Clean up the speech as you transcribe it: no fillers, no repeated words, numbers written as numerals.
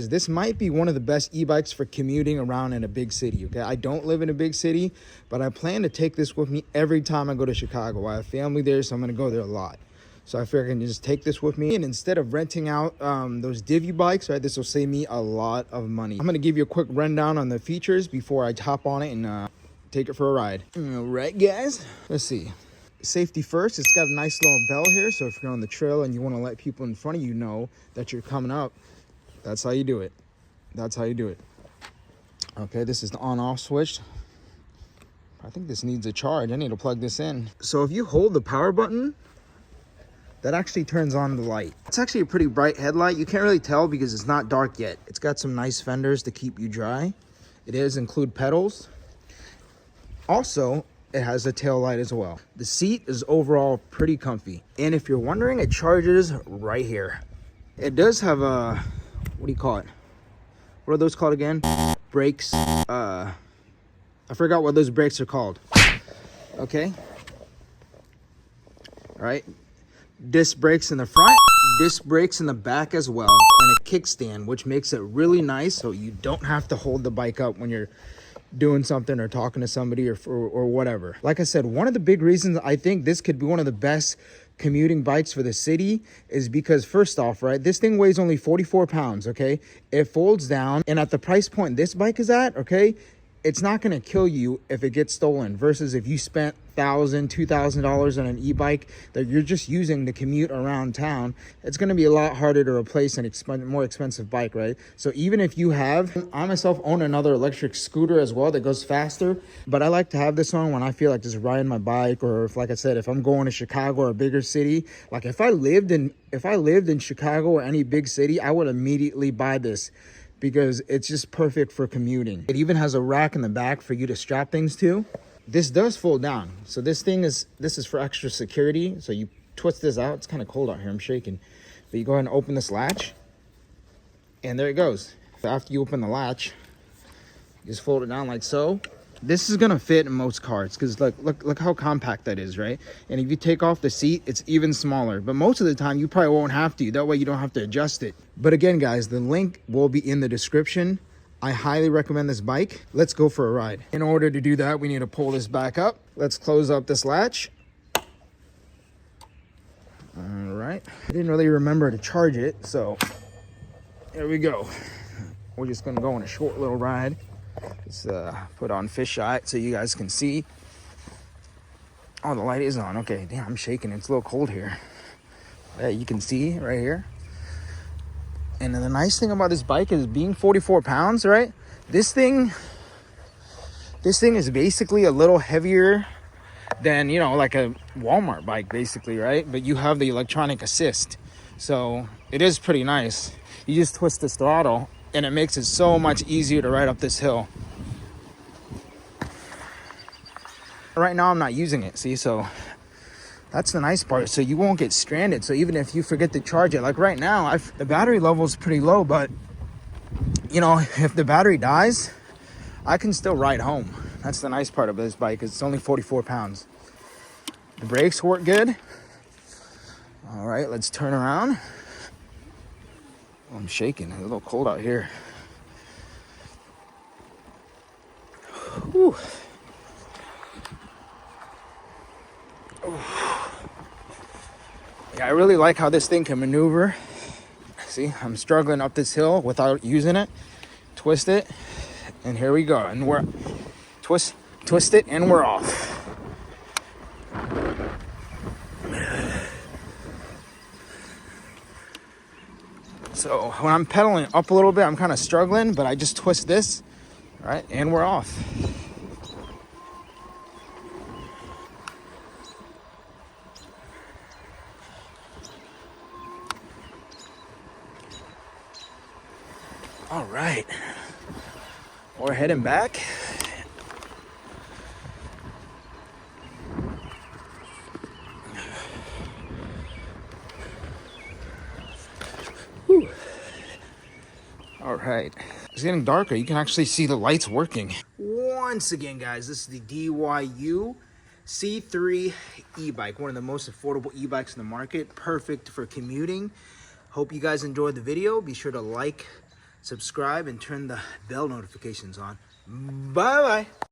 because this might be one of the best e-bikes for commuting around in a big city, okay? I don't live in a big city, but I plan to take this with me every time I go to Chicago. I have family there, so I'm gonna go there a lot. So I figure I can just take this with me, and instead of renting out those DYU bikes, right, this will save me a lot of money. I'm gonna give you a quick rundown on the features before I hop on it and take it for a ride. All right, guys, let's see. Safety first. It's got a nice little bell here, so if you're on the trail and you want to let people in front of you know that you're coming up, that's how you do it. That's how you do it. Okay, this is the on-off switch. I think this needs a charge. I need to plug this in. So if you hold the power button, that actually turns on the light. It's actually a pretty bright headlight. You can't really tell because it's not dark yet. It's got some nice fenders to keep you dry. It does include pedals. Also, it has a tail light as well. The seat is overall pretty comfy. And if you're wondering, it charges right here. It does have a, what do you call it? What are those called again? Brakes. I forgot what those brakes are called. Okay. All right. Disc brakes in the front, disc brakes in the back as well, and a kickstand, which makes it really nice so you don't have to hold the bike up when you're doing something or talking to somebody or whatever. Like I said, one of the big reasons I think this could be one of the best commuting bikes for the city is because, first off, right, this thing weighs only 44 pounds, okay? It folds down, and at the price point this bike is at, okay, it's not going to kill you if it gets stolen versus if you spent $1,000, $2,000 on an e-bike that you're just using to commute around town. It's going to be a lot harder to replace an more expensive bike, right? So even if you have, I myself own another electric scooter as well that goes faster, but I like to have this on when I feel like just riding my bike, or if, like I said, if I'm going to Chicago or a bigger city. Like if I lived in Chicago or any big city, I would immediately buy this, because it's just perfect for commuting. It even has a rack in the back for you to strap things to. This does fold down. So this is for extra security. So you twist this out. It's kind of cold out here, I'm shaking. But you go ahead and open this latch, and there it goes. So after you open the latch, you just fold it down like so. This is gonna fit in most cars because look how compact that is, right? And if you take off the seat, it's even smaller. But most of the time, you probably won't have to. That way you don't have to adjust it. But again, guys, the link will be in the description. I highly recommend this bike. Let's go for a ride. In order to do that, we need to pull this back up. Let's close up this latch. All right. I didn't really remember to charge it, so there we go. We're just gonna go on a short little ride. Let's put on fisheye so you guys can see. Oh, the light is on. Okay, damn, I'm shaking. It's a little cold here. Yeah, you can see right here. And the nice thing about this bike is being 44 pounds, right? This thing is basically a little heavier than, you know, like a Walmart bike, basically, right? But you have the electronic assist. So it is pretty nice. You just twist this throttle, and it makes it so much easier to ride up this hill. Right now, I'm not using it, see? So that's the nice part. So you won't get stranded. So even if you forget to charge it, like right now, the battery level is pretty low, but you know, if the battery dies, I can still ride home. That's the nice part of this bike, is it's only 44 pounds. The brakes work good. All right, let's turn around. Oh, I'm shaking. It's a little cold out here. Whew. Yeah, I really like how this thing can maneuver. See, I'm struggling up this hill without using it. Twist it, and here we go. And we're twist it, and we're off. So when I'm pedaling up a little bit, I'm kind of struggling, but I just twist this, all right, and we're off. All right, we're heading back. Whew. All right, it's getting darker. You can actually see the lights working. Once again, guys, this is the DYU C3 e-bike, one of the most affordable e-bikes in the market, perfect for commuting. Hope you guys enjoyed the video. Be sure to like, subscribe, and turn the bell notifications on. Bye-bye.